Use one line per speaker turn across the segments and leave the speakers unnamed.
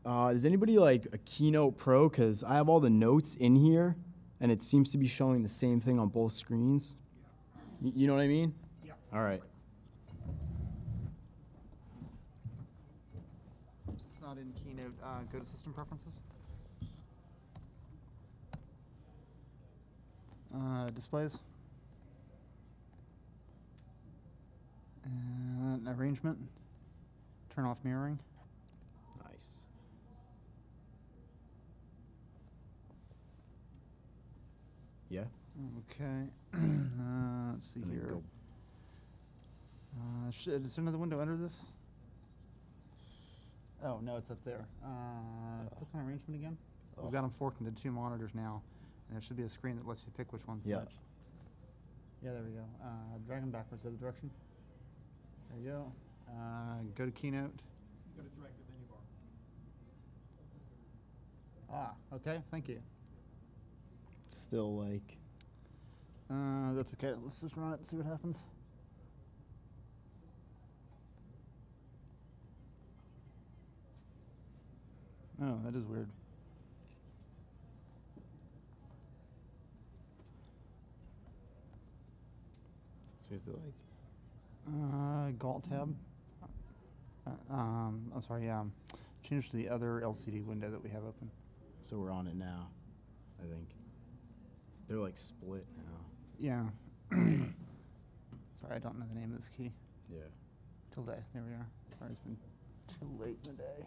Does anybody like a Keynote Pro? Because I have all the notes in here, and it seems to be showing the same thing on both screens. You know what I mean?
Yeah.
All right.
It's not in Keynote. Go to System Preferences. Displays. And arrangement. Turn off mirroring.
Nice. Yeah.
Okay. Let's see
And then
here.
go-
Is there another window under this? Oh, no, it's up there. Click on arrangement again. We've got them forked into 2 monitors now, and there should be a screen that lets you pick which one's
Yeah.
which. Yeah, there we go. Drag them backwards the other direction. There you go. Go to Keynote.
Go to directive menu bar.
Ah, okay, thank you.
It's still like.
That's okay. Let's just run it and see what happens. Oh, that is weird.
So is it like?
Galt tab. I'm sorry. Change to the other LCD window that we have open.
So we're on it now, I think. They're like split now.
Yeah. Sorry, I don't know the name of this key.
Yeah.
Tilde. There we are. Sorry, it's been too late in the day.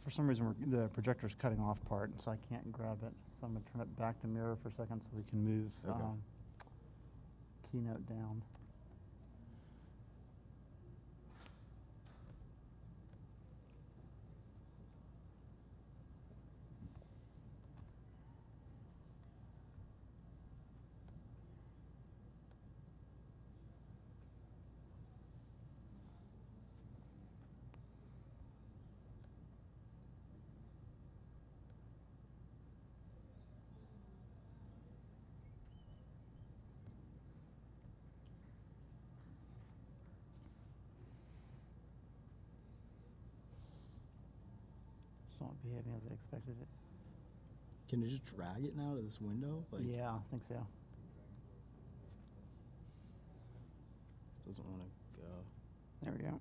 For some reason, the projector's cutting off part, so I can't grab it. So I'm going to turn it back to mirror for a second so we can move
Okay.
Keynote down. It's not behaving as I expected it.
Can you just drag it now to this window? Like,
Yeah, I think so.
It doesn't want to go.
There we go.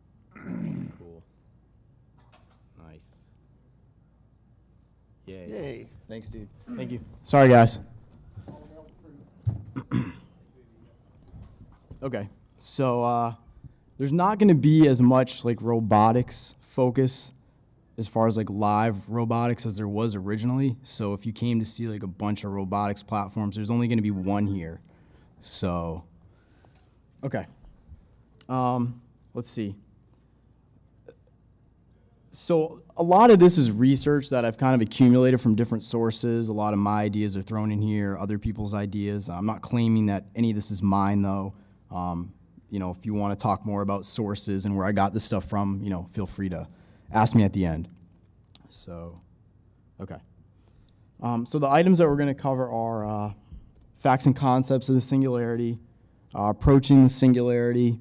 Cool. Nice. Yay.
Yay.
Thanks, dude. Thank you. Sorry, guys. Okay. So there's not going to be as much like robotics focus as far as like live robotics as there was originally. So if you came to see like a bunch of robotics platforms, there's only going to be one here. So, okay. Let's see. So a lot of this is research that I've kind of accumulated from different sources. A lot of my ideas are thrown in here, other people's ideas. I'm not claiming that any of this is mine, though. You know, if you want to talk more about sources and where I got this stuff from, you know, feel free to ask me at the end. So, okay. So the items that we're going to cover are facts and concepts of the singularity, approaching the singularity,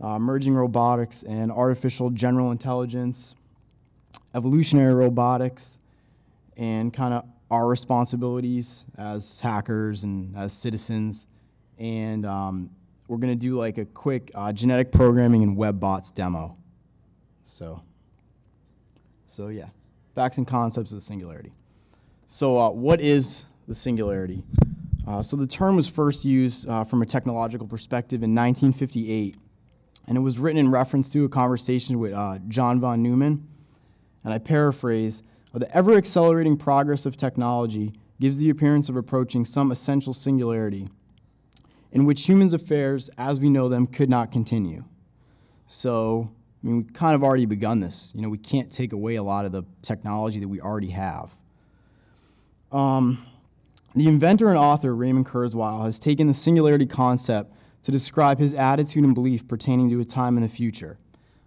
merging robotics and artificial general intelligence, evolutionary robotics, and kind of our responsibilities as hackers and as citizens. And we're going to do like a quick genetic programming and web bots demo. So yeah, facts and concepts of the singularity. So what is the singularity? So the term was first used from a technological perspective in 1958. And it was written in reference to a conversation with John von Neumann. And I paraphrase, the ever-accelerating progress of technology gives the appearance of approaching some essential singularity in which humans' affairs, as we know them, could not continue. So, I mean, we've kind of already begun this. You know, we can't take away a lot of the technology that we already have. The inventor and author, Raymond Kurzweil, has taken the singularity concept to describe his attitude and belief pertaining to a time in the future.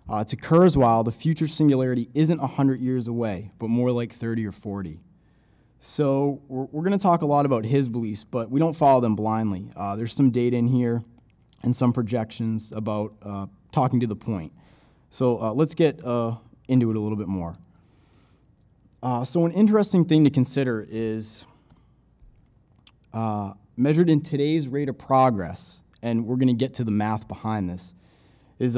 To Kurzweil, the future singularity isn't 100 years away, but more like 30 or 40. So we're going to talk a lot about his beliefs, but we don't follow them blindly. There's some data in here and some projections about talking to the point. So let's get into it a little bit more. So an interesting thing to consider is measured in today's rate of progress, and we're going to get to the math behind this, is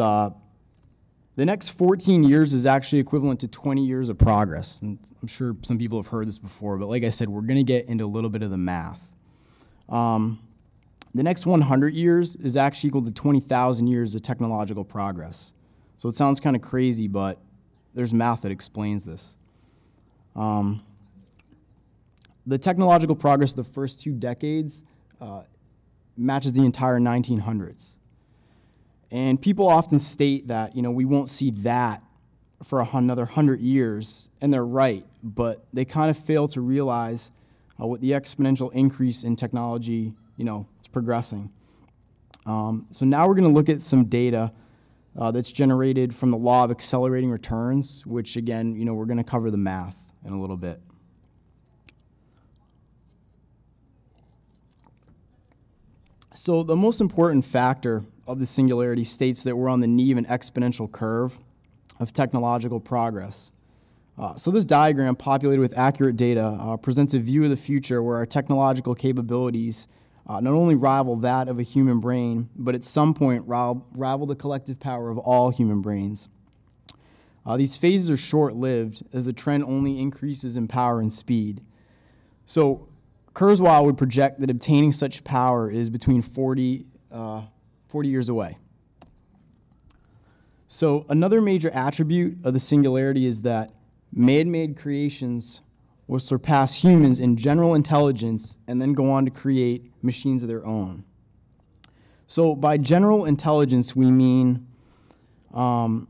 the next 14 years is actually equivalent to 20 years of progress. And I'm sure some people have heard this before, but like I said, we're going to get into a little bit of the math. The next 100 years is actually equal to 20,000 years of technological progress. So it sounds kind of crazy, but there's math that explains this. The technological progress of the first 2 decades matches the entire 1900s. And people often state that, we won't see that for another 100 years, and they're right, but they kind of fail to realize what the exponential increase in technology, it's progressing. So now we're going to look at some data that's generated from the law of accelerating returns, which again, we're going to cover the math in a little bit. So the most important factor of the singularity states that we're on the knee of an exponential curve of technological progress. So this diagram, populated with accurate data, presents a view of the future where our technological capabilities not only rival that of a human brain, but at some point rival the collective power of all human brains. These phases are short-lived as the trend only increases in power and speed. So Kurzweil would project that obtaining such power is between 40 years away. So another major attribute of the singularity is that man-made creations will surpass humans in general intelligence and then go on to create machines of their own. So by general intelligence, we mean, by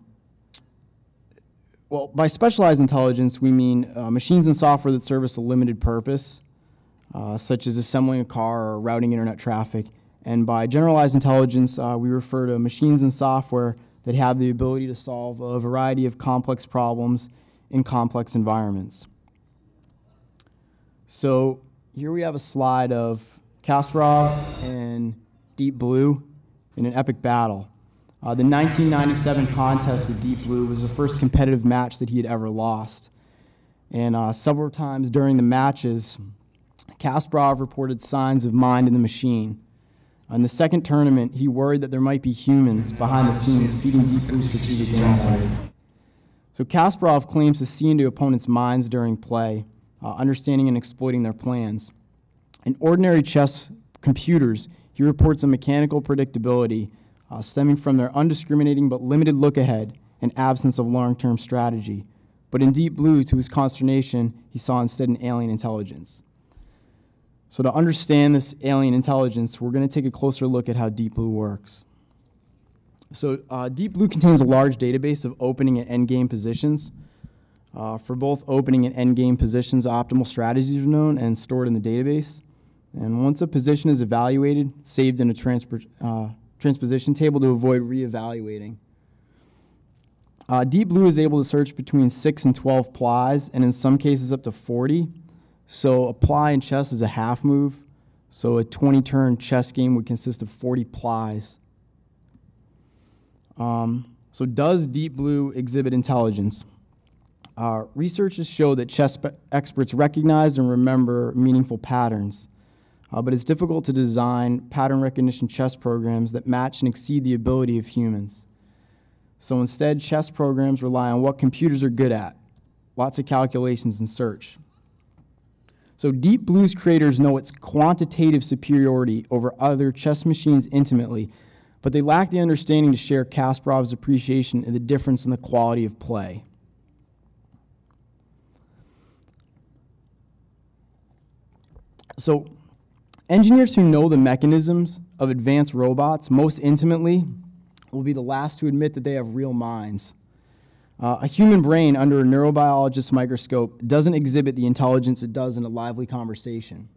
specialized intelligence, we mean machines and software that service a limited purpose, such as assembling a car or routing internet traffic. And by generalized intelligence, we refer to machines and software that have the ability to solve a variety of complex problems in complex environments. So here we have a slide of Kasparov and Deep Blue in an epic battle. The 1997 contest with Deep Blue was the first competitive match that he had ever lost. And several times during the matches, Kasparov reported signs of mind in the machine. In the second tournament, he worried that there might be humans behind the scenes feeding Deep Blue strategic insight. So Kasparov claims to see into opponents' minds during play, understanding and exploiting their plans. In ordinary chess computers, he reports a mechanical predictability stemming from their undiscriminating but limited look ahead and absence of long-term strategy. But in Deep Blue, to his consternation, he saw instead an alien intelligence. So to understand this alien intelligence, we're going to take a closer look at how Deep Blue works. So Deep Blue contains a large database of opening and endgame positions. For both opening and endgame positions, optimal strategies are known and stored in the database. And once a position is evaluated, it's saved in a transposition table to avoid reevaluating. Deep Blue is able to search between 6 and 12 plies, and in some cases up to 40. So a ply in chess is a half move. So a 20-turn chess game would consist of 40 plies. So does Deep Blue exhibit intelligence? Researchers show that chess experts recognize and remember meaningful patterns, but it's difficult to design pattern recognition chess programs that match and exceed the ability of humans. So instead, chess programs rely on what computers are good at, lots of calculations and search. So Deep Blue's creators know its quantitative superiority over other chess machines intimately, but they lack the understanding to share Kasparov's appreciation of the difference in the quality of play. So engineers who know the mechanisms of advanced robots most intimately will be the last to admit that they have real minds. A human brain under a neurobiologist's microscope doesn't exhibit the intelligence it does in a lively conversation.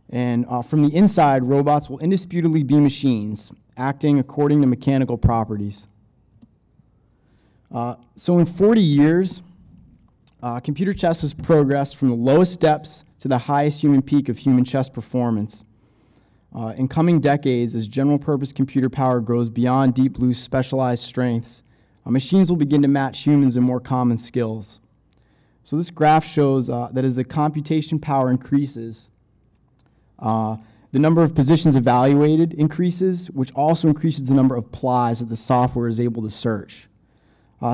And from the inside, robots will indisputably be machines, acting according to mechanical properties. So in 40 years, computer chess has progressed from the lowest depths to the highest human peak of human chess performance. In coming decades, as general-purpose computer power grows beyond Deep Blue's specialized strengths, machines will begin to match humans in more common skills. So this graph shows that as the computation power increases, the number of positions evaluated increases, which also increases the number of plies that the software is able to search.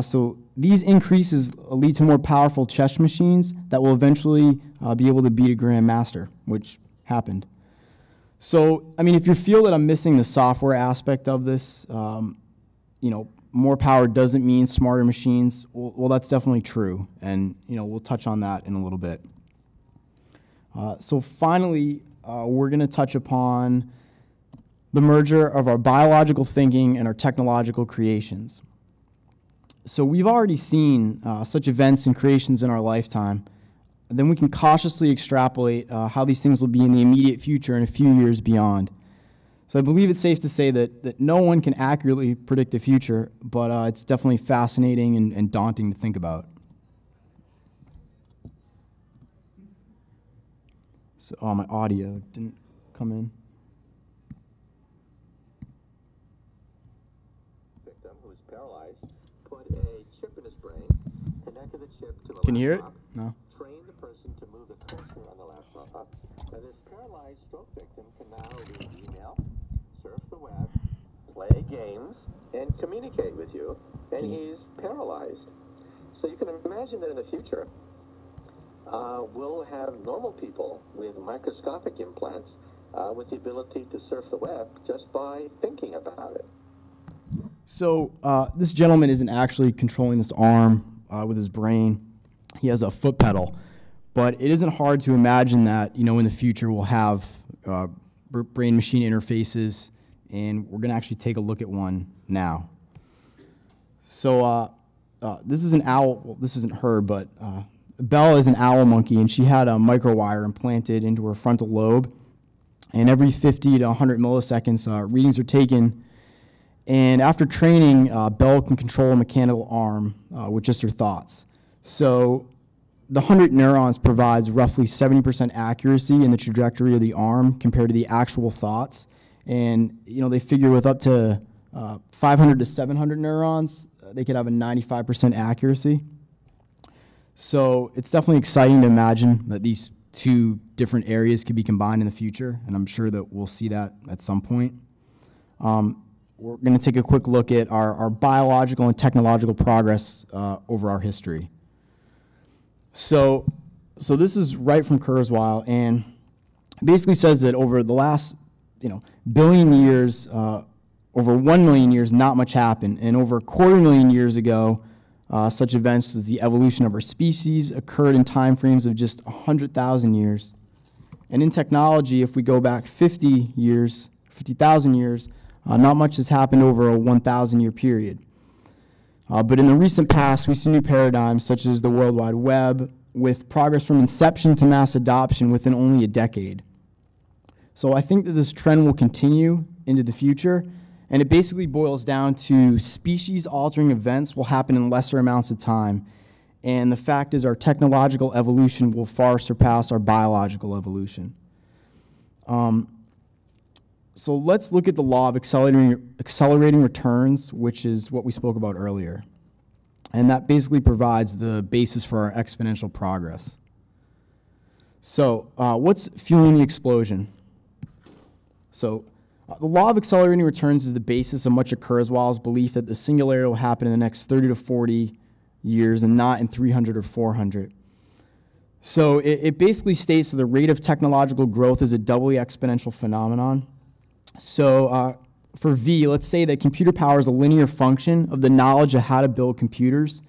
So these increases lead to more powerful chess machines that will eventually be able to beat a grandmaster, which happened. So, I mean, if you feel that I'm missing the software aspect of this, you know, more power doesn't mean smarter machines. Well, that's definitely true, and you know, we'll touch on that in a little bit. So finally, we're going to touch upon the merger of our biological thinking and our technological creations. So we've already seen such events and creations in our lifetime. Then we can cautiously extrapolate how these things will be in the immediate future and a few years beyond. So I believe it's safe to say that no one can accurately predict the future, but it's definitely fascinating and daunting to think about. So, my audio didn't come in.
Victim who is paralyzed put a chip in his brain, connected the chip to the
Can you hear it?
laptop,
No.
trained the person to move the cursor on the laptop, and this paralyzed stroke victim can now read email, surf the web, play games, and communicate with you, and he's paralyzed. So you can imagine that in the future, we'll have normal people with microscopic implants with the ability to surf the web just by thinking about it.
So this gentleman isn't actually controlling this arm with his brain. He has a foot pedal. But it isn't hard to imagine that, you know, in the future we'll have brain-machine interfaces, and we're going to actually take a look at one now. So this is an owl. Well, this isn't her, but Belle is an owl monkey, and she had a microwire implanted into her frontal lobe. And every 50 to 100 milliseconds, readings are taken. And after training, Belle can control a mechanical arm with just her thoughts. So the 100 neurons provides roughly 70% accuracy in the trajectory of the arm compared to the actual thoughts. And you know, they figure with up to 500 to 700 neurons, they could have a 95% accuracy. So it's definitely exciting to imagine that these two different areas could be combined in the future, and I'm sure that we'll see that at some point. We're going to take a quick look at our biological and technological progress over our history. So this is right from Kurzweil, and it basically says that over the last, billion years, over 1 million years, not much happened, and over 250,000 years ago, such events as the evolution of our species occurred in time frames of just 100,000 years. And in technology, if we go back 50,000 years, not much has happened over a 1,000-year period. But in the recent past, we see new paradigms such as the World Wide Web, with progress from inception to mass adoption within only a decade. So I think that this trend will continue into the future, and it basically boils down to species-altering events will happen in lesser amounts of time. And the fact is our technological evolution will far surpass our biological evolution. So let's look at the law of accelerating returns, which is what we spoke about earlier. And that basically provides the basis for our exponential progress. So what's fueling the explosion? So the law of accelerating returns is the basis of much of Kurzweil's belief that the singularity will happen in the next 30 to 40 years and not in 300 or 400. So it basically states that the rate of technological growth is a doubly exponential phenomenon. So for V, let's say that computer power is a linear function of the knowledge of how to build computers.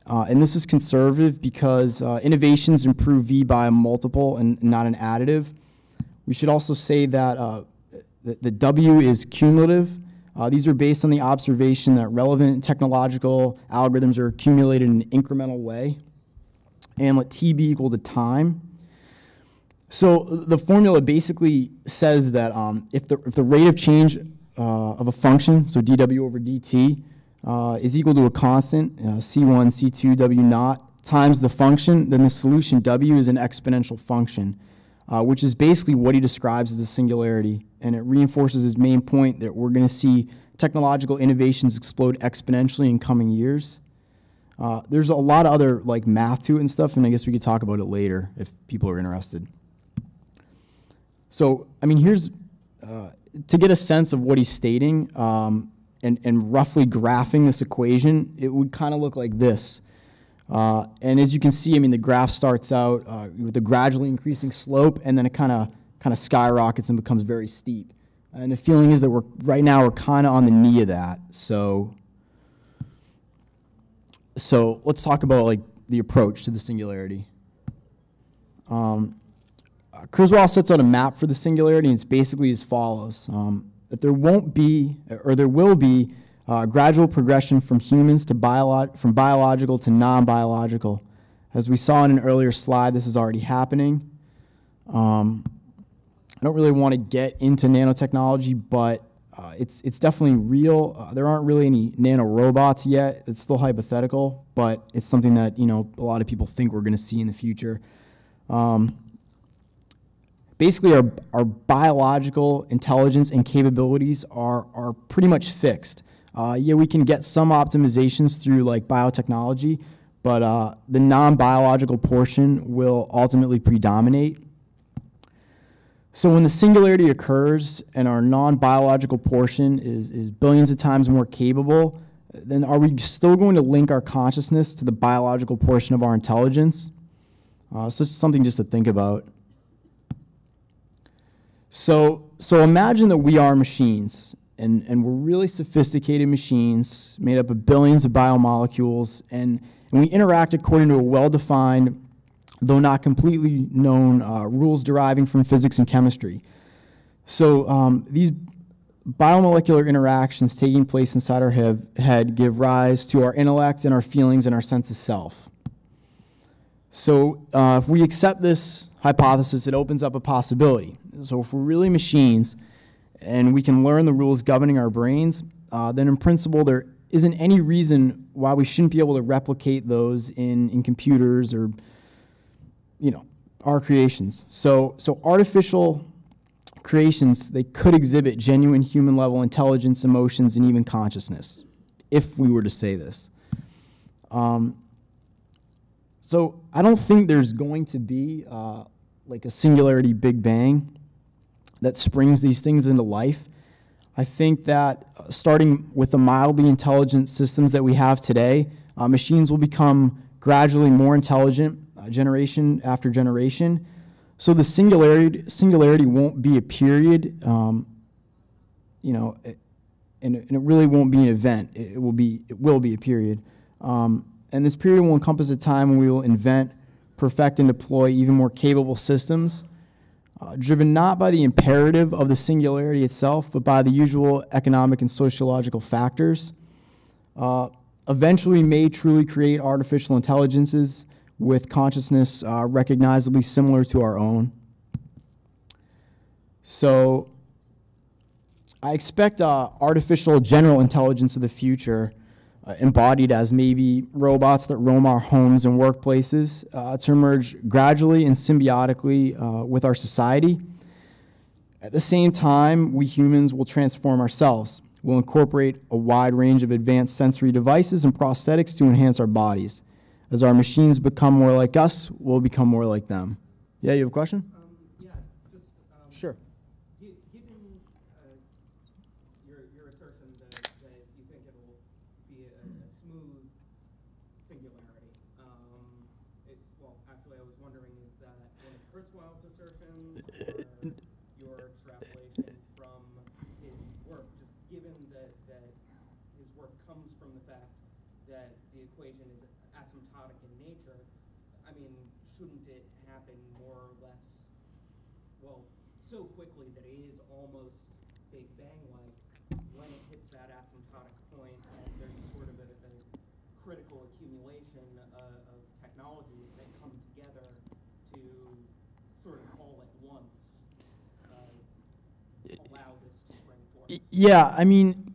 And this is conservative because innovations improve V by a multiple and not an additive. We should also say that the W is cumulative. These are based on the observation that relevant technological algorithms are accumulated in an incremental way. And let T be equal to time. So the formula basically says that if the rate of change of a function, so dw over dt, is equal to a constant, C1, C2, W naught, times the function, then the solution W is an exponential function, which is basically what he describes as a singularity. And it reinforces his main point that we're going to see technological innovations explode exponentially in coming years. There's a lot of other like math to it and stuff, and I guess we could talk about it later if people are interested. So, I mean, here's, to get a sense of what he's stating and roughly graphing this equation, it would kind of look like this. And as you can see, I mean, the graph starts out with a gradually increasing slope, and then it kind of skyrockets and becomes very steep. And the feeling is that right now we're kind of on the knee of that. So let's talk about like the approach to the singularity. Kurzweil sets out a map for the singularity, and it's basically as follows: that there won't be, or there will be, gradual progression from humans to from biological to non-biological. As we saw in an earlier slide, this is already happening. I don't really want to get into nanotechnology, but it's definitely real. There aren't really any nanorobots yet. It's still hypothetical, but it's something that, you know, a lot of people think we're going to see in the future. Basically, our biological intelligence and capabilities are pretty much fixed. Yeah, we can get some optimizations through like biotechnology, but the non-biological portion will ultimately predominate. So when the singularity occurs and our non-biological portion is billions of times more capable, then are we still going to link our consciousness to the biological portion of our intelligence? So this is something just to think about. So imagine that we are machines, and we're really sophisticated machines made up of billions of biomolecules, and we interact according to a well-defined, though not completely known, rules deriving from physics and chemistry. So these biomolecular interactions taking place inside our head give rise to our intellect and our feelings and our sense of self. So if we accept this hypothesis, it opens up a possibility. So if we're really machines and we can learn the rules governing our brains, then in principle there isn't any reason why we shouldn't be able to replicate those in computers or, you know, our creations. So artificial creations, they could exhibit genuine human level intelligence, emotions, and even consciousness, if we were to say this. So I don't think there's going to be like a singularity Big Bang that springs these things into life. I think that starting with the mildly intelligent systems that we have today, machines will become gradually more intelligent generation after generation. So the singularity won't be a period, you know, and it really won't be an event. It will be a period. And this period will encompass a time when we will invent, perfect, and deploy even more capable systems, driven not by the imperative of the singularity itself, but by the usual economic and sociological factors. Eventually, we may truly create artificial intelligences with consciousness recognizably similar to our own. So I expect artificial general intelligence of the future, embodied as maybe robots that roam our homes and workplaces, to emerge gradually and symbiotically with our society. At the same time, we humans will transform ourselves. We'll incorporate a wide range of advanced sensory devices and prosthetics to enhance our bodies. As our machines become more like us, we'll become more like them. Yeah, you have a question?
Yeah, just
Sure.
Given your assertion that you think it will be a smooth singularity, well, actually, I was wondering, is that one of Kurzweil's assertions or your extrapolation from his work? Just given that his work comes from the fact that the equation is asymptotic in nature, I mean, shouldn't it happen more or less, well, so quickly that it is almost Big Bang-like when it hits that asymptotic point, and there's sort of a critical accumulation of technologies that come together to sort of all at once allow this to spring forth?
Yeah, I mean,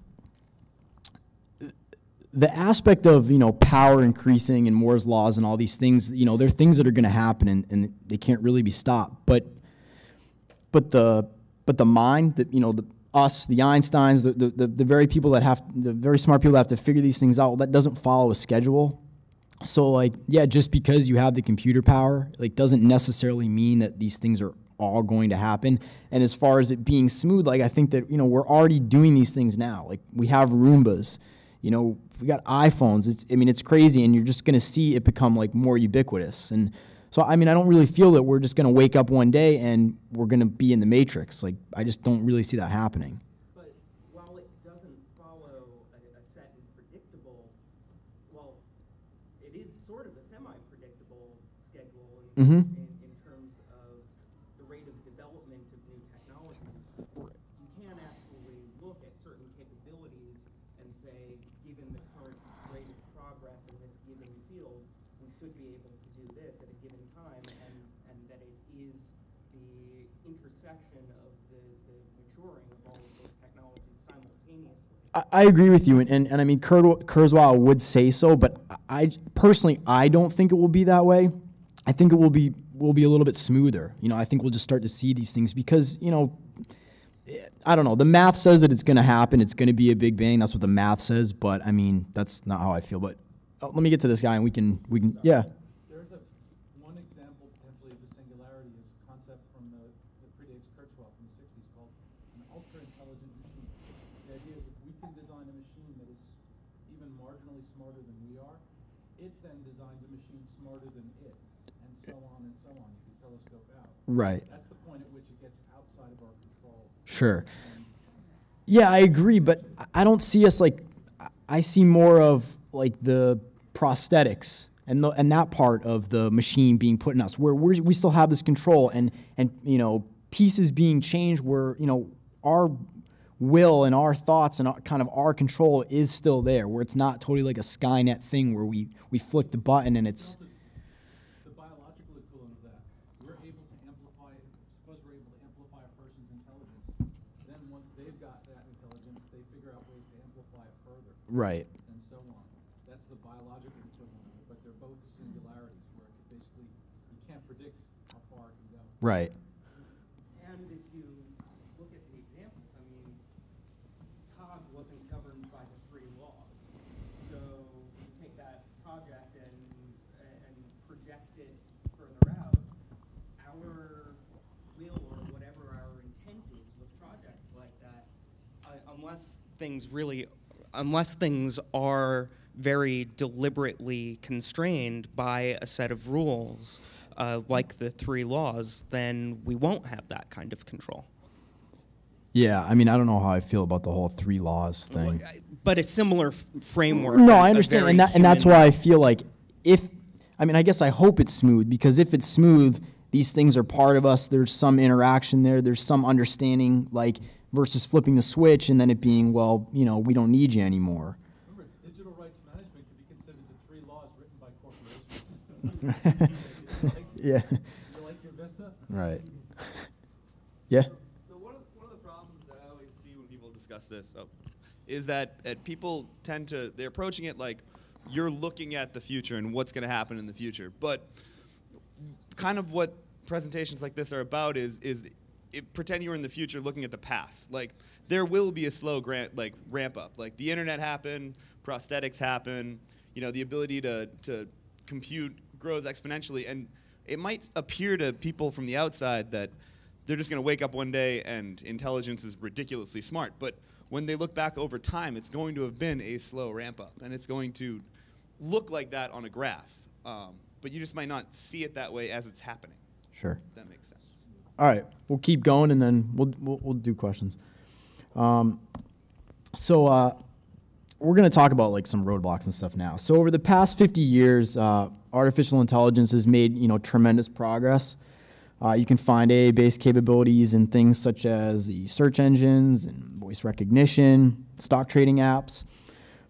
the aspect of, power increasing and Moore's laws and all these things, they're things that are going to happen and they can't really be stopped. But the mind, that us, the Einsteins, the very people the very smart people that have to figure these things out, well, that doesn't follow a schedule. So just because you have the computer power, doesn't necessarily mean that these things are all going to happen. And as far as it being smooth, I think that, we're already doing these things now. We have Roombas, we got iPhones. It's crazy, and you're just going to see it become more ubiquitous. And so, I don't really feel that we're just going to wake up one day and we're going to be in the Matrix. I just don't really see that happening.
But while it doesn't follow a set and predictable, well, it is sort of a semi-predictable schedule in terms of the rate of development of new technologies. You can actually look at certain capabilities and say, given the current rate of progress in this given field, we should be able to do this at a given time, and that it is the intersection of the maturing of all of those technologies simultaneously.
I agree with you, and Kurzweil would say so, but I personally don't think it will be that way. I think it will be a little bit smoother. I think we'll just start to see these things because I don't know. The math says that it's going to happen. It's going to be a big bang. That's what the math says, but that's not how I feel. But let me get to this guy, and we can yeah.
There's one example potentially of the singularity is a concept from that predates Kurzweil from the 60s called an ultra-intelligent machine. The idea is if we can design a machine that is even marginally smarter than we are, it then designs a machine smarter than it, and so on and so on. You can telescope out.
Right.
That's the point at which it gets outside of our control.
Sure. Yeah, I agree, but I don't see us I see more of the prosthetics and that part of the machine being put in us, where we still have this control and pieces being changed, where our will and our thoughts and our control is still there, where it's not totally like a Skynet thing where we flick the button and it's.
The biological equivalent of that, we're able to amplify. Suppose we're able to amplify a person's intelligence. Then once they've got that intelligence, they figure out ways to amplify it further.
Right.
And so on. That's the biological equivalent of it, but they're both singularities where it basically you can't predict how far it can go.
Right.
And if you look at the examples, Cog wasn't governed by the three laws. So you take that project and project it further out. Our will or whatever our intent is with projects like that, unless things are very deliberately constrained by a set of rules, like the three laws, then we won't have that kind of control.
Yeah, I don't know how I feel about the whole three laws thing.
But a similar framework.
No, I understand, and that's why I feel like I guess I hope it's smooth, because if it's smooth, these things are part of us. There's some interaction there. There's some understanding, versus flipping the switch and then it being, well, we don't need you anymore.
Remember, digital rights management could be considered the three laws written by corporations.
Yeah.
You like your Vista?
Right. Yeah.
So one of the problems that I always see when people discuss this is that people they're approaching it like you're looking at the future and what's going to happen in the future. But kind of what presentations like this are about is pretend you're in the future looking at the past. There will be a slow ramp up. The internet happened, prosthetics happen, the ability to compute grows exponentially, and it might appear to people from the outside that they're just going to wake up one day and intelligence is ridiculously smart. But when they look back over time, it's going to have been a slow ramp up, and it's going to look like that on a graph. But you just might not see it that way as it's happening.
Sure.
If that makes sense.
All right, we'll keep going, and then we'll do questions. So we're going to talk about some roadblocks and stuff now. So over the past 50 years, artificial intelligence has made tremendous progress. You can find AI-based capabilities in things such as the search engines and voice recognition, stock trading apps,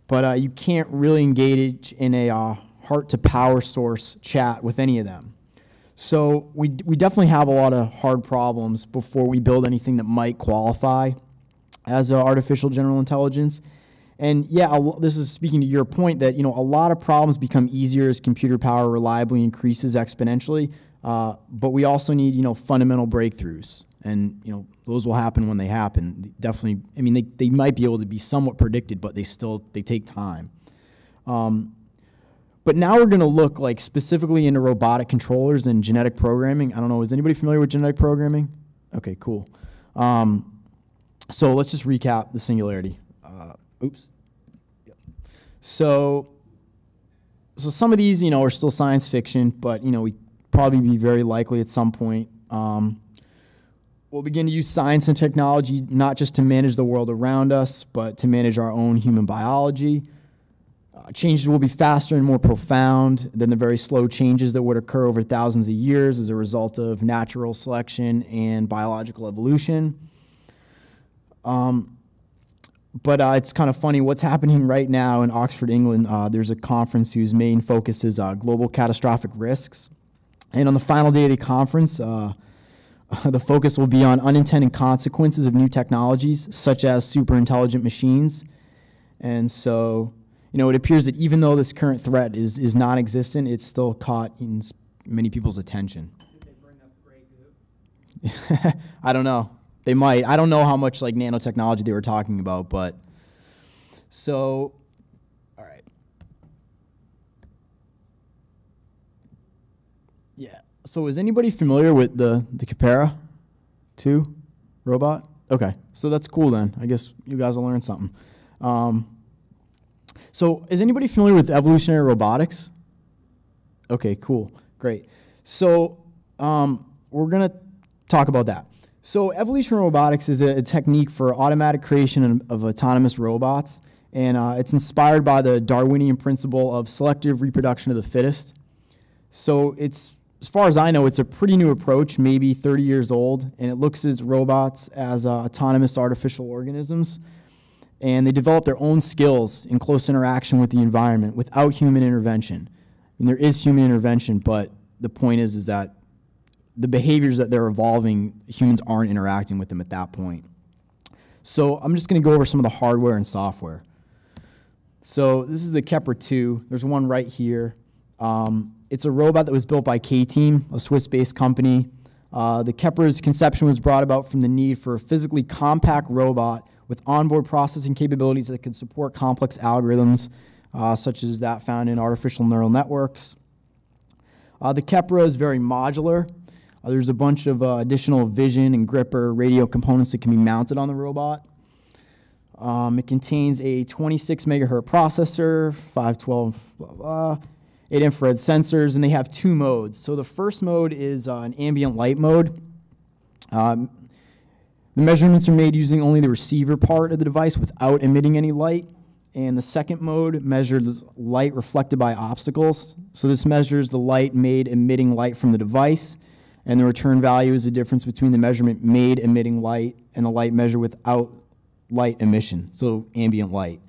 but you can't really engage in a heart-to-power source chat with any of them. So we definitely have a lot of hard problems before we build anything that might qualify as artificial general intelligence. And yeah, this is speaking to your point that, you know, a lot of problems become easier as computer power reliably increases exponentially. But we also need, you know, fundamental breakthroughs. And, you know, those will happen when they happen. Definitely, I mean, they might be able to be somewhat predicted, but they take time. But now we're going to look like specifically into robotic controllers and genetic programming. I don't know, is anybody familiar with genetic programming? Okay, cool. So let's just recap the Singularity. Oops. Yep. So some of these, you know, are still science fiction, but, you know, we probably be very likely at some point. We'll begin to use science and technology not just to manage the world around us, but to manage our own human biology. Changes will be faster and more profound than the very slow changes that would occur over thousands of years as a result of natural selection and biological evolution. But it's kind of funny what's happening right now in Oxford, England. There's a conference whose main focus is global catastrophic risks. And on the final day of the conference, the focus will be on unintended consequences of new technologies, such as super intelligent machines. And so, you know, it appears that even though this current threat is non-existent, it's still caught in many people's attention.
Did they bring up gray goo?
I don't know. They might. I don't know how much like nanotechnology they were talking about, but so, all right. Yeah. So is anybody familiar with the Capera 2 robot? Okay. So that's cool then. I guess you guys will learn something. So is anybody familiar with evolutionary robotics? Okay, cool. Great. So we're going to talk about that. So evolutionary robotics is a technique for automatic creation of autonomous robots, and it's inspired by the Darwinian principle of selective reproduction of the fittest. So it's, as far as I know, it's a pretty new approach, maybe 30 years old, and it looks at robots as autonomous artificial organisms, and they develop their own skills in close interaction with the environment without human intervention. And there is human intervention, but the point is that the behaviors that they're evolving, humans aren't interacting with them at that point. So I'm just going to go over some of the hardware and software. So this is the Kepler 2. There's one right here. It's a robot that was built by K-Team, a Swiss-based company. The Kepler's conception was brought about from the need for a physically compact robot with onboard processing capabilities that could support complex algorithms, such as that found in artificial neural networks. The Kepler is very modular. There's a bunch of additional vision and gripper radio components that can be mounted on the robot. It contains a 26 megahertz processor, 512, blah, blah, 8 infrared sensors, and they have 2 modes. So the first mode is an ambient light mode. The measurements are made using only the receiver part of the device without emitting any light. And the second mode measures light reflected by obstacles. So this measures the light made emitting light from the device, and the return value is the difference between the measurement made emitting light and the light measured without light emission, so ambient light.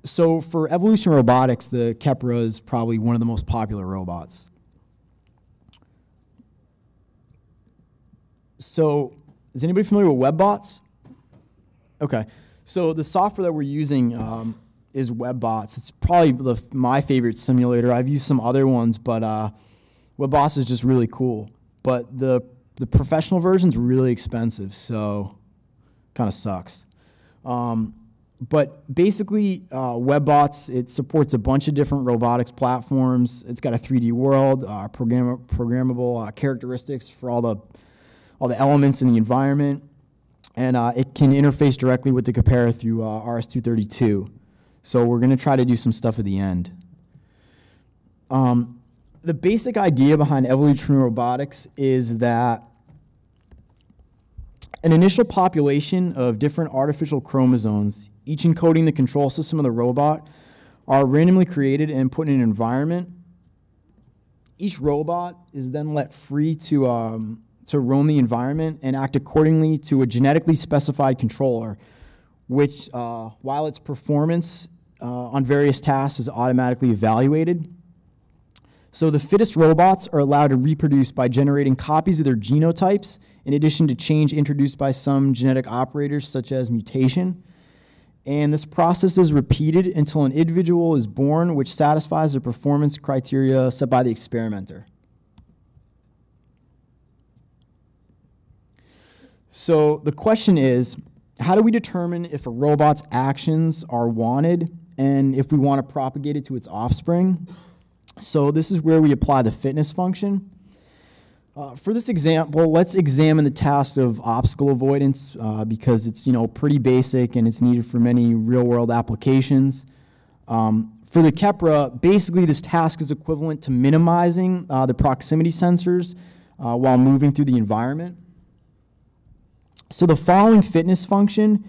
So for evolution robotics, the Kepler is probably one of the most popular robots. So is anybody familiar with WebBots? Okay. So the software that we're using is WebBots. It's probably my favorite simulator. I've used some other ones, but WebBots is just really cool. But the professional version's really expensive, so kind of sucks. But basically, WebBots, it supports a bunch of different robotics platforms. It's got a 3D world, programmable characteristics for all the elements in the environment. And it can interface directly with the Capera through RS-232. So we're going to try to do some stuff at the end. The basic idea behind evolutionary robotics is that an initial population of different artificial chromosomes, each encoding the control system of the robot, are randomly created and put in an environment. Each robot is then let free to roam the environment and act accordingly to a genetically specified controller, which, while its performance on various tasks is automatically evaluated. So the fittest robots are allowed to reproduce by generating copies of their genotypes, in addition to change introduced by some genetic operators, such as mutation. And this process is repeated until an individual is born which satisfies the performance criteria set by the experimenter. So the question is, how do we determine if a robot's actions are wanted and if we want to propagate it to its offspring? So this is where we apply the fitness function. For this example, let's examine the task of obstacle avoidance because it's pretty basic and it's needed for many real-world applications. For the Kepra, basically this task is equivalent to minimizing the proximity sensors while moving through the environment. So the following fitness function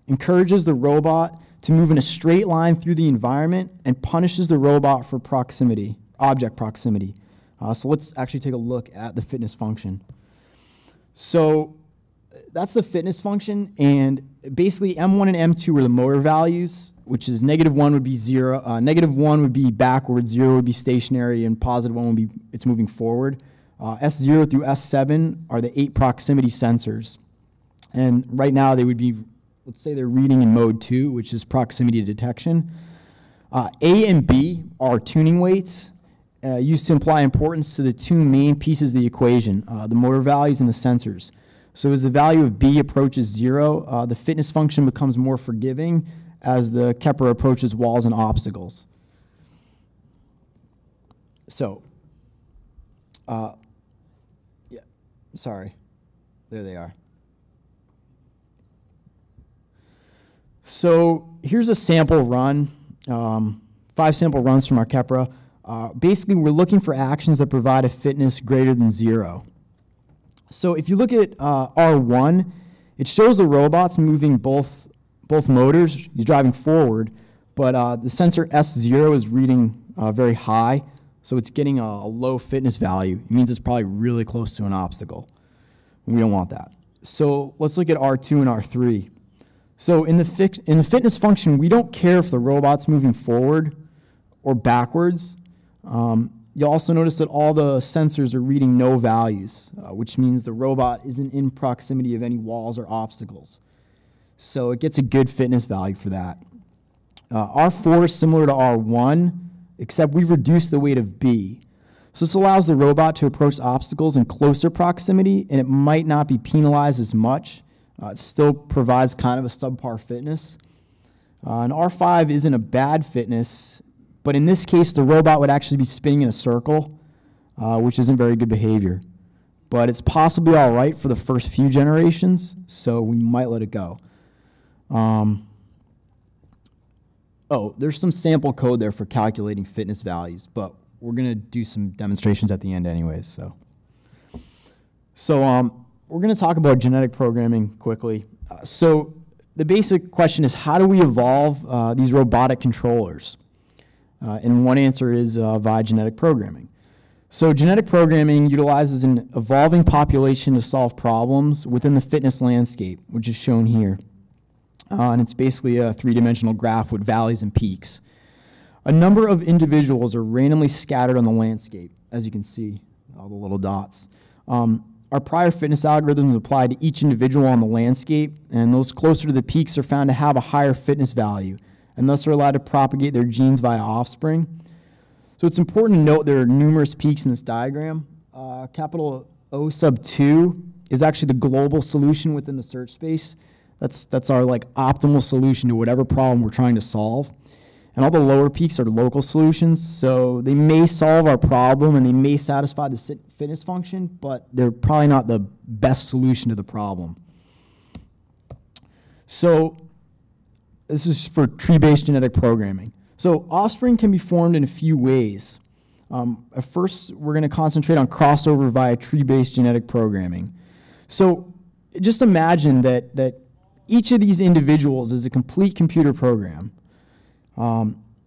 encourages the robot to move in a straight line through the environment and punishes the robot for proximity, object proximity. So let's actually take a look at the fitness function. So that's the fitness function, and basically M1 and M2 are the motor values, which is -1 would be 0, -1 would be backward, 0 would be stationary, and +1 would be it's moving forward. S0 through S7 are the 8 proximity sensors. And right now they would be, let's say they're reading in mode 2, which is proximity detection. A and B are tuning weights used to imply importance to the two main pieces of the equation, the motor values and the sensors. So as the value of B approaches 0, the fitness function becomes more forgiving as the Kepler approaches walls and obstacles. So, yeah, sorry, there they are. So here's a sample run, 5 sample runs from our Kepra. Basically, we're looking for actions that provide a fitness greater than 0. So if you look at R1, it shows the robot's moving both motors. He's driving forward, but the sensor S0 is reading very high, so it's getting a low fitness value. It means it's probably really close to an obstacle. We don't want that. So let's look at R2 and R3. So in the fitness function, we don't care if the robot's moving forward or backwards. You'll also notice that all the sensors are reading no values, which means the robot isn't in proximity of any walls or obstacles. So it gets a good fitness value for that. R4 is similar to R1, except we've reduced the weight of B. So this allows the robot to approach obstacles in closer proximity, and it might not be penalized as much. It still provides kind of a subpar fitness. And R5 isn't a bad fitness, but in this case, the robot would actually be spinning in a circle, which isn't very good behavior. But it's possibly all right for the first few generations, so we might let it go. Oh, there's some sample code there for calculating fitness values, but we're going to do some demonstrations at the end anyways. So we're going to talk about genetic programming quickly. So the basic question is, how do we evolve these robotic controllers? And one answer is via genetic programming. So genetic programming utilizes an evolving population to solve problems within the fitness landscape, which is shown here. And it's basically a 3-dimensional graph with valleys and peaks. A number of individuals are randomly scattered on the landscape, as you can see, all the little dots. Our prior fitness algorithms apply to each individual on the landscape, and those closer to the peaks are found to have a higher fitness value, and thus are allowed to propagate their genes via offspring. So it's important to note there are numerous peaks in this diagram. Capital O sub 2 is actually the global solution within the search space. That's our optimal solution to whatever problem we're trying to solve. And all the lower peaks are local solutions, so they may solve our problem and they may satisfy the fitness function, but they're probably not the best solution to the problem. So this is for tree-based genetic programming. So offspring can be formed in a few ways. At first, we're going to concentrate on crossover via tree-based genetic programming. So just imagine that each of these individuals is a complete computer program.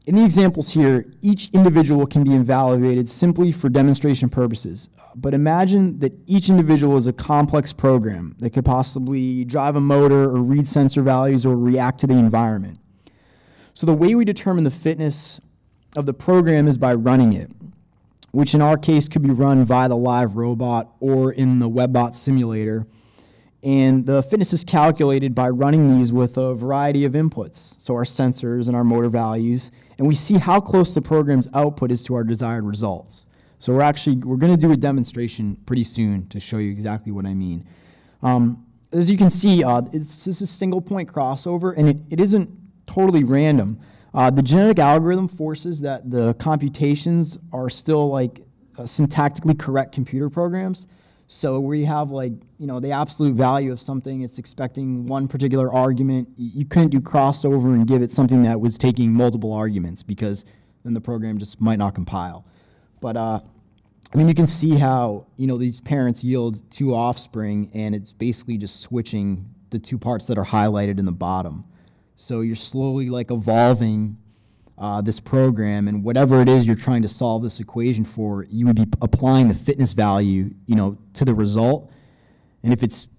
In the examples here, each individual can be evaluated simply for demonstration purposes. But imagine that each individual is a complex program that could possibly drive a motor or read sensor values or react to the environment. So the way we determine the fitness of the program is by running it, which in our case could be run via the live robot or in the WebBot simulator. And the fitness is calculated by running these with a variety of inputs, so our sensors and our motor values, and we see how close the program's output is to our desired results. So we're going to do a demonstration pretty soon to show you exactly what I mean. As you can see, this is a single point crossover, and it isn't totally random. The genetic algorithm forces that the computations are still like syntactically correct computer programs. So where you have like, the absolute value of something, it's expecting one particular argument. You couldn't do crossover and give it something that was taking multiple arguments, because then the program just might not compile. But you can see how, these parents yield 2 offspring, and it's basically just switching the 2 parts that are highlighted in the bottom. So you're slowly like evolving this program, and whatever it is you're trying to solve this equation for, you would be applying the fitness value, to the result. And if it's,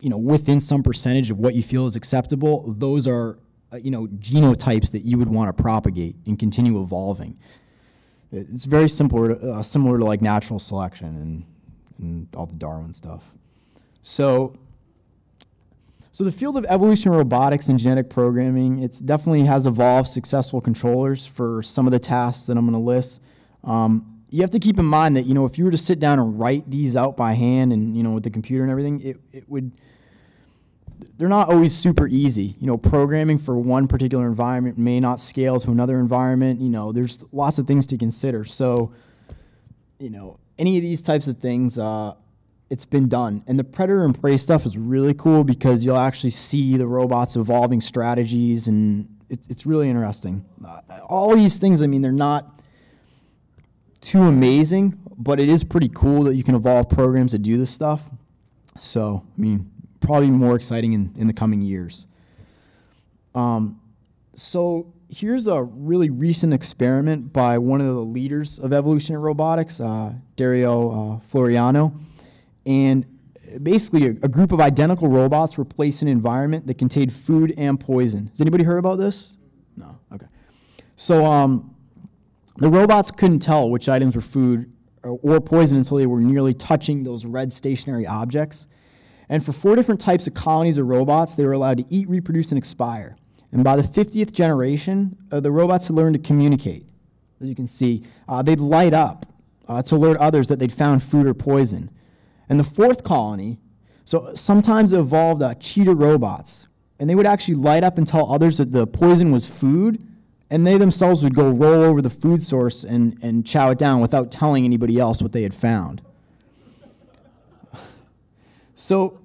within some percentage of what you feel is acceptable, those are, genotypes that you would want to propagate and continue evolving. It's very similar to like natural selection and all the Darwin stuff. So the field of evolutionary robotics and genetic programming, it definitely has evolved successful controllers for some of the tasks that I'm going to list. You have to keep in mind that, if you were to sit down and write these out by hand and, with the computer and everything, they're not always super easy. Programming for one particular environment may not scale to another environment. There's lots of things to consider. So, any of these types of things, it's been done. And the predator and prey stuff is really cool because you'll actually see the robots evolving strategies, and it's really interesting. All these things, they're not too amazing, but it is pretty cool that you can evolve programs that do this stuff. So, probably more exciting in the coming years. So here's a really recent experiment by one of the leaders of evolutionary robotics, Dario Floriano. And basically, a group of identical robots were placed in an environment that contained food and poison. Has anybody heard about this? No? Okay. So the robots couldn't tell which items were food or poison until they were nearly touching those red stationary objects. And for 4 different types of colonies of robots, they were allowed to eat, reproduce, and expire. And by the 50th generation, the robots had learned to communicate. As you can see, they'd light up to alert others that they'd found food or poison. And the 4th colony, so sometimes it evolved cheetah robots, and they would actually light up and tell others that the poison was food, and they themselves would go roll over the food source and chow it down without telling anybody else what they had found. So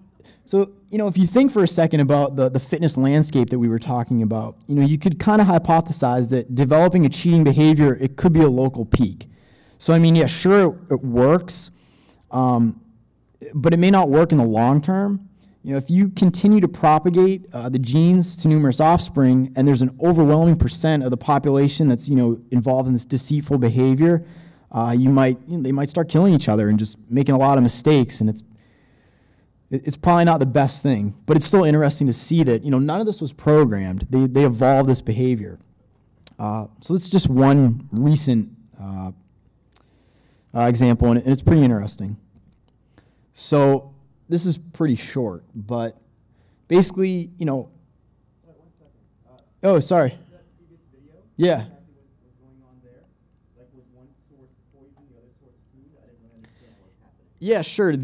if you think for a second about the fitness landscape that we were talking about, you could kind of hypothesize that developing a cheating behavior, it could be a local peak. So yeah, sure, it works, but it may not work in the long term. If you continue to propagate the genes to numerous offspring, and there's an overwhelming % of the population that's involved in this deceitful behavior, they might start killing each other and just making a lot of mistakes, and it's probably not the best thing. But it's still interesting to see that none of this was programmed. They evolved this behavior. So it's just one recent example, and it's pretty interesting. So this is pretty short, but basically,
Sorry, 1 second.
oh, sorry.
That previous video?
Yeah.
Exactly what's going on there? Like, was one source poison, the other source food? I didn't really understand what was happening.
Yeah, sure.
The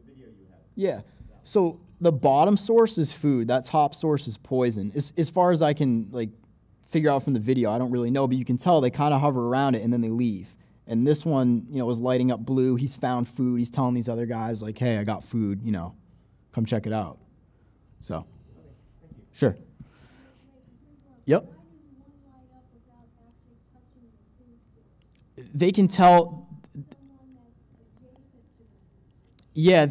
video you had.
Yeah. So the bottom source is food. That top source is poison. As far as I can figure out from the video, I don't really know, but you can tell they kind of hover around it and then they leave. And this one, was lighting up blue. He's found food. He's telling these other guys hey, I got food. Come check it out. So,
Okay, thank you.
sure. Yep. They can tell. Yeah,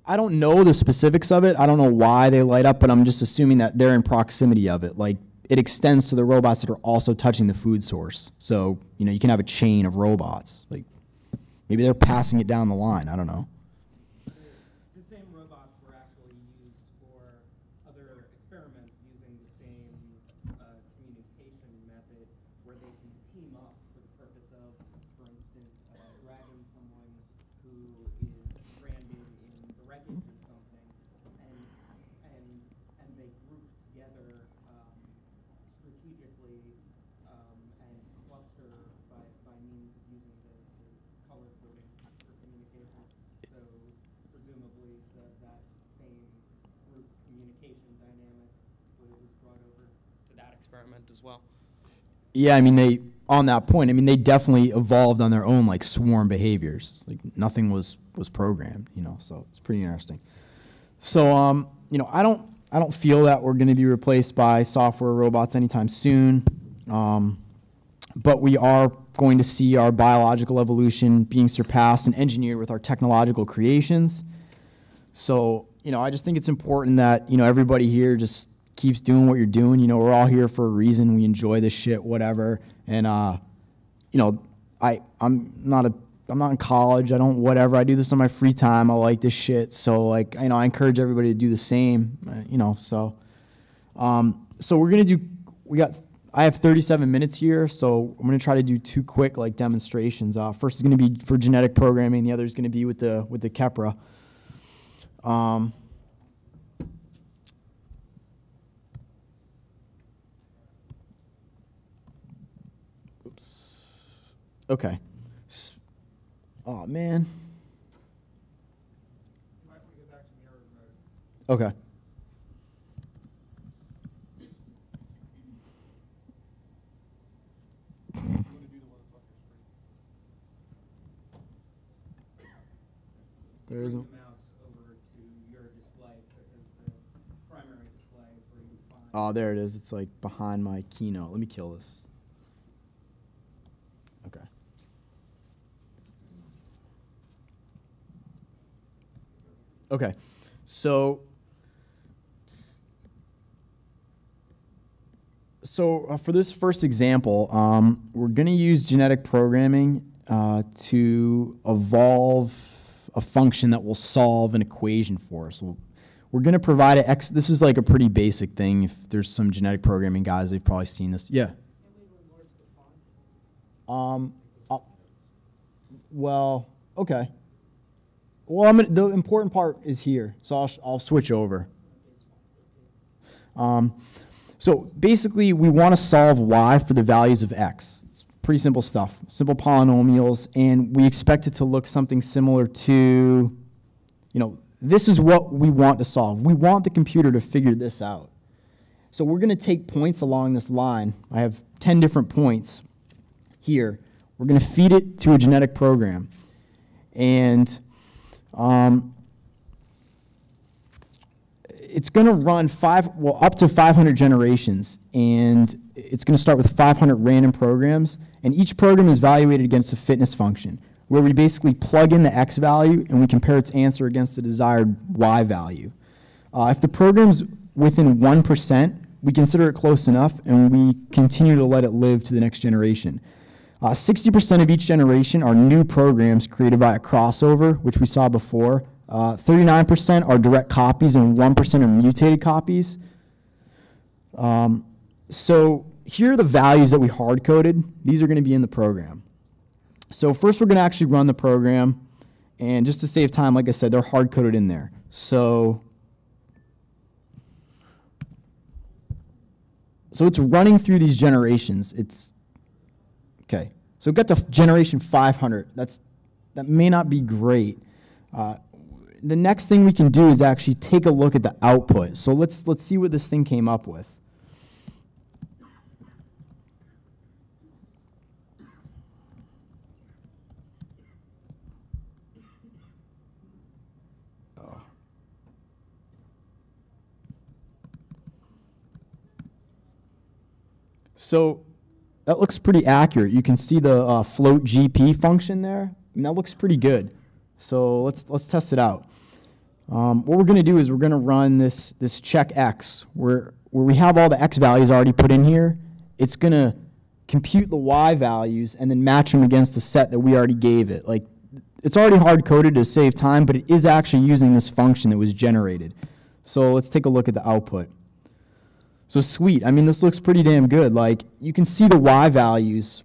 I don't know the specifics of it. I don't know why they light up, but I'm just assuming that they're in proximity of it. It extends to the robots that are also touching the food source. So, you can have a chain of robots. Maybe they're passing it down the line. I don't know.
The same robots were actually used for other experiments using the same communication method where they can team up for the purpose of, for instance, and cluster by means of using the color coding for communication. So presumably that same group communication dynamic was brought over to that experiment as well.
Yeah, I mean, on that point, I mean, they definitely evolved on their own, like, swarm behaviors. Like, nothing was programmed, so it's pretty interesting. So, I don't feel that we're going to be replaced by software robots anytime soon, but we are going to see our biological evolution being surpassed and engineered with our technological creations. So, I just think it's important that, everybody here just keeps doing what you're doing. We're all here for a reason. We enjoy this shit, whatever. And, I'm not in college. I don't whatever. I do this on my free time. I like this shit. So, like, I encourage everybody to do the same, So we're going to do, I have 37 minutes here, so I'm going to try to do 2 quick, like, demonstrations. First is going to be for genetic programming. The other is going to be with the Kepra. Okay. Oh, man.
You might want to go back to mirror mode.
Okay.
You want to do the ones off your screen.
There isn't.
The mouse over to your display because the primary display is where you find.
Oh, there it is. It's like behind my keynote. Let me kill this. Okay. Okay. So for this first example, we're going to use genetic programming to evolve a function that will solve an equation for us. We're going to provide an X. This is like a pretty basic thing. If there's some genetic programming guys, they've probably seen this. Yeah. Well, okay. Well, the important part is here, so I'll switch over. So basically, we want to solve y for the values of x. It's pretty simple stuff, simple polynomials, and we expect it to look something similar to, this is what we want to solve. We want the computer to figure this out. So we're going to take points along this line. I have 10 different points here. We're going to feed it to a genetic program. And it's going to run up to 500 generations, and it's going to start with 500 random programs, and each program is evaluated against a fitness function, where we basically plug in the x value and we compare its answer against the desired y value. If the program's within 1%, we consider it close enough, and we continue to let it live to the next generation. 60% of each generation are new programs created by a crossover, which we saw before. 39% are direct copies, and 1% are mutated copies. So here are the values that we hard-coded. These are going to be in the program. So first we're going to actually run the program, and just to save time, like I said, they're hard-coded in there. So it's running through these generations. Okay, so it got to generation 500. That may not be great. The next thing we can do is actually take a look at the output. So let's see what this thing came up with. So that looks pretty accurate. You can see the float GP function there, and that looks pretty good. So let's test it out. What we're going to do is we're going to run this check x, where we have all the x values already put in here. It's going to compute the y values and then match them against the set that we already gave it. Like, it's already hard-coded to save time, but it is actually using this function that was generated. So let's take a look at the output. So sweet. I mean, this looks pretty damn good. Like, you can see the y values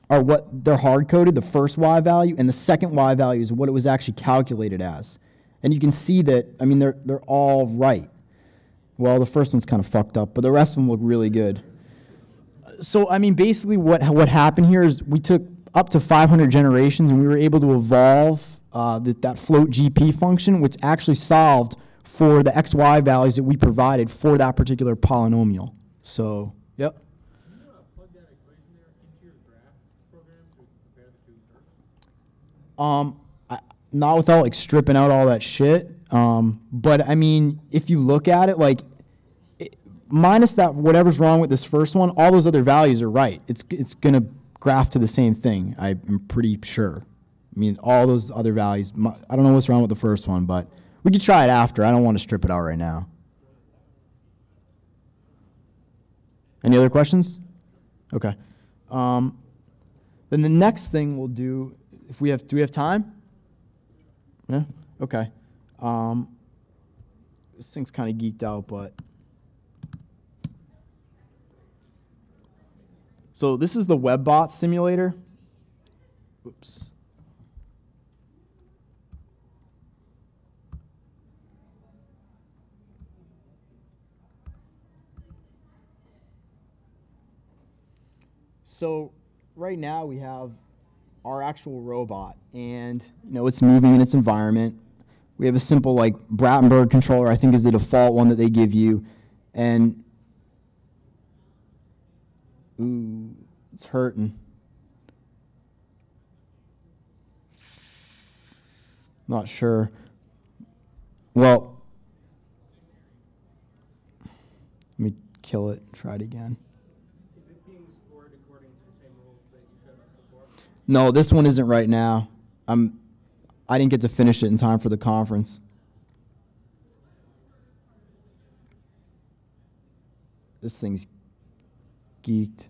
are what they're hard-coded, the first y value, and the second y value is what it was actually calculated as. And you can see that, I mean, they're all right. Well, the first one's kind of fucked up, but the rest of them look really good. So, I mean, basically what happened here is we took up to 500 generations and we were able to evolve that float GP function, which actually solved for the XY values that we provided for that particular polynomial. So, yep.
Can you plug that equation there into your graph program so we can compare the two curves?
Not without like stripping out all that shit. But I mean, if you look at it, like, minus that whatever's wrong with this first one, all those other values are right. It's gonna graph to the same thing. I'm pretty sure. I mean, all those other values. I don't know what's wrong with the first one, but we could try it after. I don't want to strip it out right now. Any other questions? Okay. Then the next thing we'll do, do we have time? Yeah. Okay. This thing's kind of geeked out, but. So this is the WebBot simulator. Oops. So right now we have our actual robot, and it's moving in its environment. We have a simple like Brattenberg controller, I think is the default one that they give you, and ooh, it's hurting. Not sure. Well, let me kill it, try it again.
Is it being scored according to the same rules that you showed us before?
No, this one isn't right now. I didn't get to finish it in time for the conference. This thing's geeked.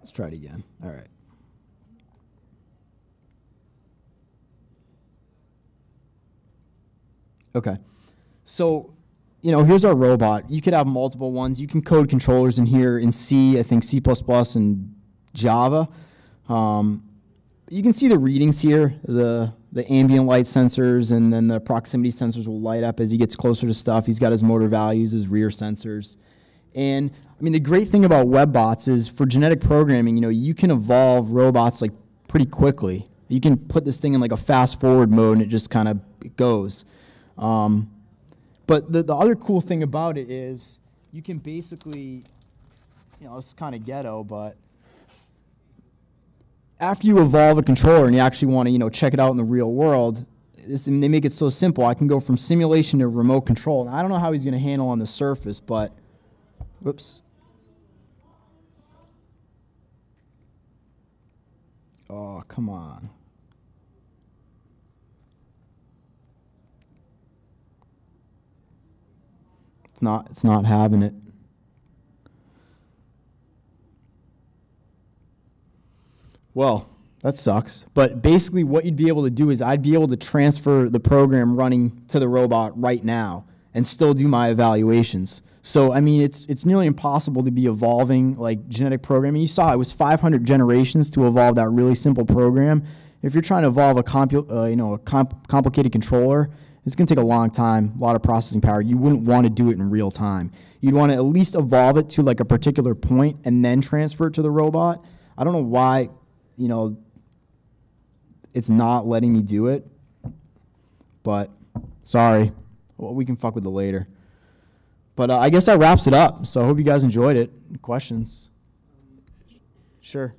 Let's try it again. All right. Okay. So, here's our robot. You could have multiple ones. You can code controllers in here in C, I think C++, and Java. You can see the readings here, the ambient light sensors, and then the proximity sensors will light up as he gets closer to stuff. He's got his motor values, his rear sensors. And, I mean, the great thing about WebBots is for genetic programming, you can evolve robots, like, pretty quickly. You can put this thing in, like, a fast-forward mode, and it just kind of goes. But the other cool thing about it is you can basically, it's kind of ghetto, but after you evolve a controller and you actually want to, check it out in the real world, they make it so simple. I can go from simulation to remote control. And I don't know how he's going to handle on the surface, but, whoops. Oh, come on. It's not having it. Well, that sucks. But basically what you'd be able to do is I'd be able to transfer the program running to the robot right now and still do my evaluations. So, I mean, it's nearly impossible to be evolving like genetic programming. You saw it was 500 generations to evolve that really simple program. If you're trying to evolve a complicated controller, it's going to take a long time, a lot of processing power. You wouldn't want to do it in real time. You'd want to at least evolve it to like a particular point and then transfer it to the robot. I don't know why, it's not letting me do it, but sorry. Well, we can fuck with it later. But I guess that wraps it up. So I hope you guys enjoyed it. Questions? Sure.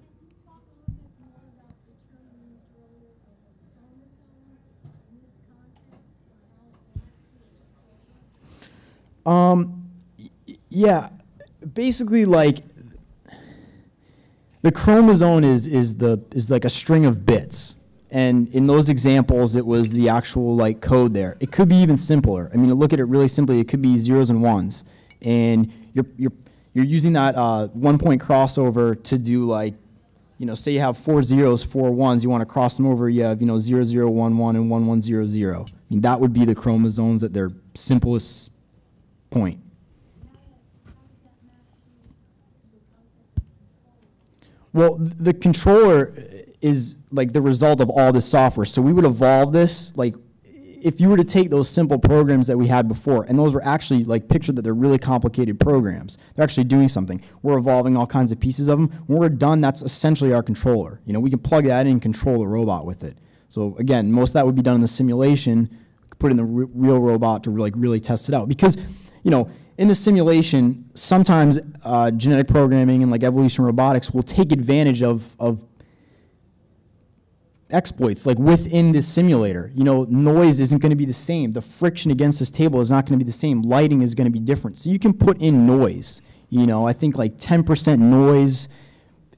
Yeah, basically like the chromosome is like a string of bits. And in those examples, it was the actual like code there. It could be even simpler. I mean, to look at it really simply, it could be zeros and ones. And you're using that 1 point crossover to do like, say you have 4 zeros, 4 ones, you want to cross them over, you have, 0, 0, 1, 1, and 1, 1, 0, 0. I mean, that would be the chromosomes at their simplest point. Well, the controller is like the result of all this software. So we would evolve this like if you were to take those simple programs that we had before, and those were actually, like, picture that they're really complicated programs. They're actually doing something. We're evolving all kinds of pieces of them. When we're done, that's essentially our controller. You know, we can plug that in and control the robot with it. So again, most of that would be done in the simulation, put in the real robot to really test it out. Because, you know, in the simulation, sometimes genetic programming and like evolution robotics will take advantage of exploits like within this simulator. You know, noise isn't going to be the same. The friction against this table is not going to be the same. Lighting is going to be different. So you can put in noise. You know, I think like 10% noise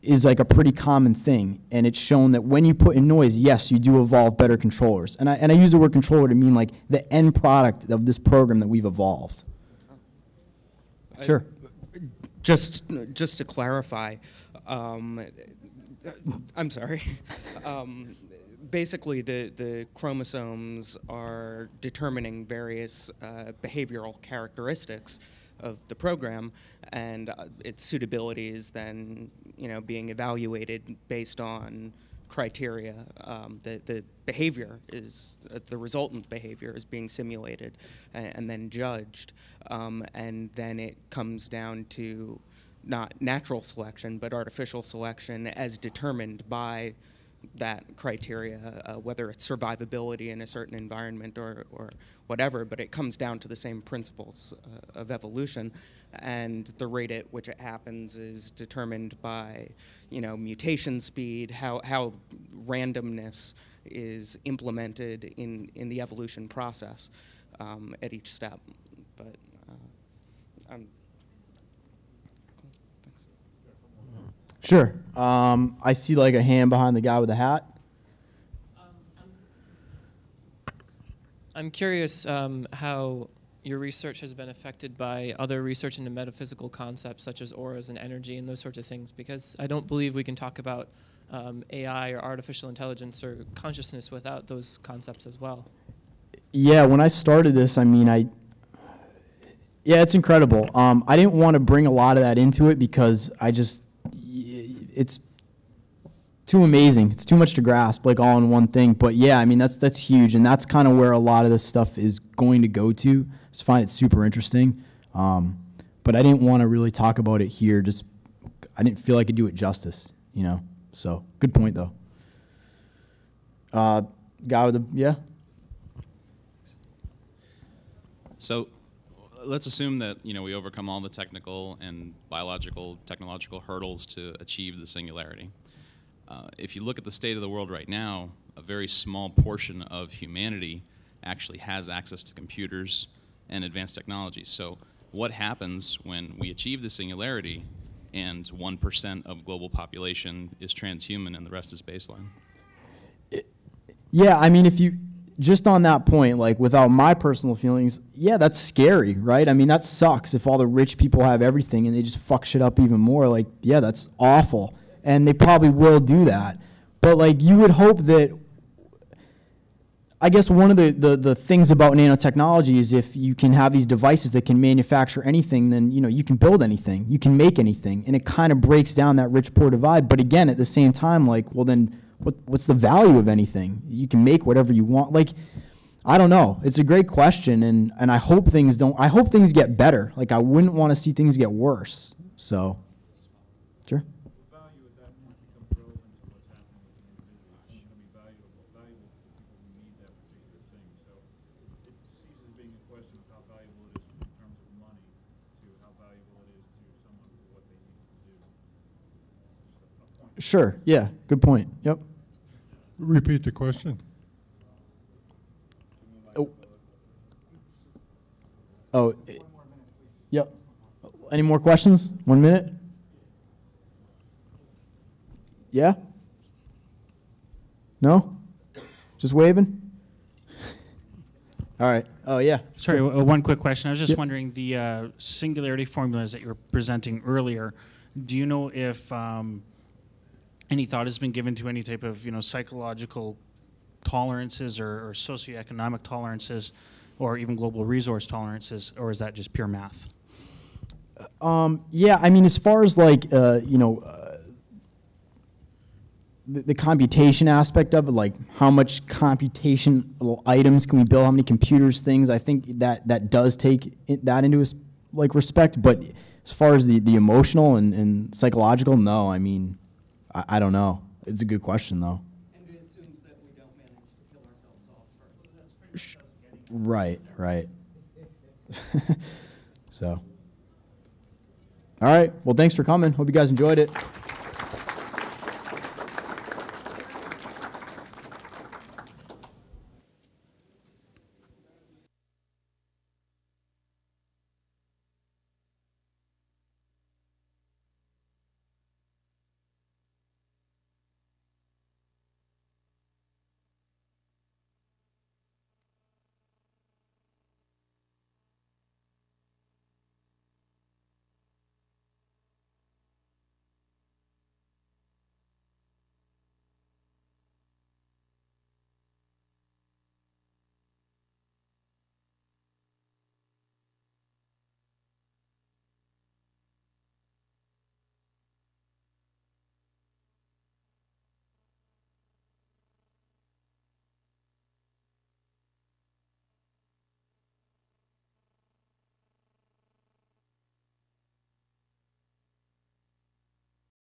is like a pretty common thing, and it's shown that when you put in noise, yes, you do evolve better controllers. And I use the word controller to mean like the end product of this program that we've evolved. Sure.
Just to clarify, I'm sorry. Basically, the chromosomes are determining various behavioral characteristics of the program, and its suitability is then, you know, being evaluated based on criteria. The behavior is, the resultant behavior is being simulated and then judged, and then it comes down to not natural selection, but artificial selection as determined by that criteria, whether it's survivability in a certain environment or whatever, but it comes down to the same principles of evolution, and the rate at which it happens is determined by, you know, mutation speed, how randomness is implemented in the evolution process at each step. But
Sure. I see like a hand behind the guy with the hat.
I'm curious how your research has been affected by other research into metaphysical concepts such as auras and energy and those sorts of things, because I don't believe we can talk about AI or artificial intelligence or consciousness without those concepts as well. Yeah,
when I started this, I mean, yeah, it's incredible. I didn't want to bring a lot of that into it because it's too amazing. It's too much to grasp, like all in one thing. But yeah, I mean, that's huge, and that's kind of where a lot of this stuff is going to go to. I just find it super interesting. But I didn't want to really talk about it here. I didn't feel I could do it justice, you know. So good point, though. Guy with the, yeah?
So let's assume that, you know, we overcome all the technical and technological hurdles to achieve the singularity. If you look at the state of the world right now, a very small portion of humanity actually has access to computers and advanced technologies. So what happens when we achieve the singularity and 1% of global population is transhuman and the rest is baseline?
Yeah, I mean, if you, just on that point, like without my personal feelings, yeah, that's scary, right? I mean, that sucks if all the rich people have everything and they just fuck shit up even more. Like, yeah, that's awful. And they probably will do that. But like, you would hope that, I guess one of the things about nanotechnology is if you can have these devices that can manufacture anything, then, you know, you can build anything, you can make anything, and it kind of breaks down that rich-poor divide. But again, at the same time, like, well then, what's the value of anything? You can make whatever you want. Like, I don't know. It's a great question, and I hope things I hope things get better. Like, I wouldn't want to see things get worse. So, sure.
The value at that point becomes relevant to what's happening with the individual. It's going to be valuable to the people who need that particular thing. So it ceases being a question of how valuable it is in terms of money to how valuable it is to someone for what they need to do.
Sure. Yeah. Good point. Yep.
Repeat the question.
Oh. Yep. Any more questions? 1 minute? Yeah? No? Just waving? All right. Oh, yeah.
Sorry, one quick question. I was just wondering, the singularity formulas that you were presenting earlier, do you know if any thought has been given to any type of, you know, psychological tolerances or socioeconomic tolerances or even global resource tolerances, or is that just pure math?
Yeah, I mean, as far as like, you know, the computation aspect of it, like how much computational items can we build, how many computers, things, I think that does take that into like respect. But as far as the emotional and psychological, no. I mean, I don't know. It's a good question though.
And it assumes that we don't manage to kill ourselves off first.
Right, right. So, all right. Well, thanks for coming. Hope you guys enjoyed it.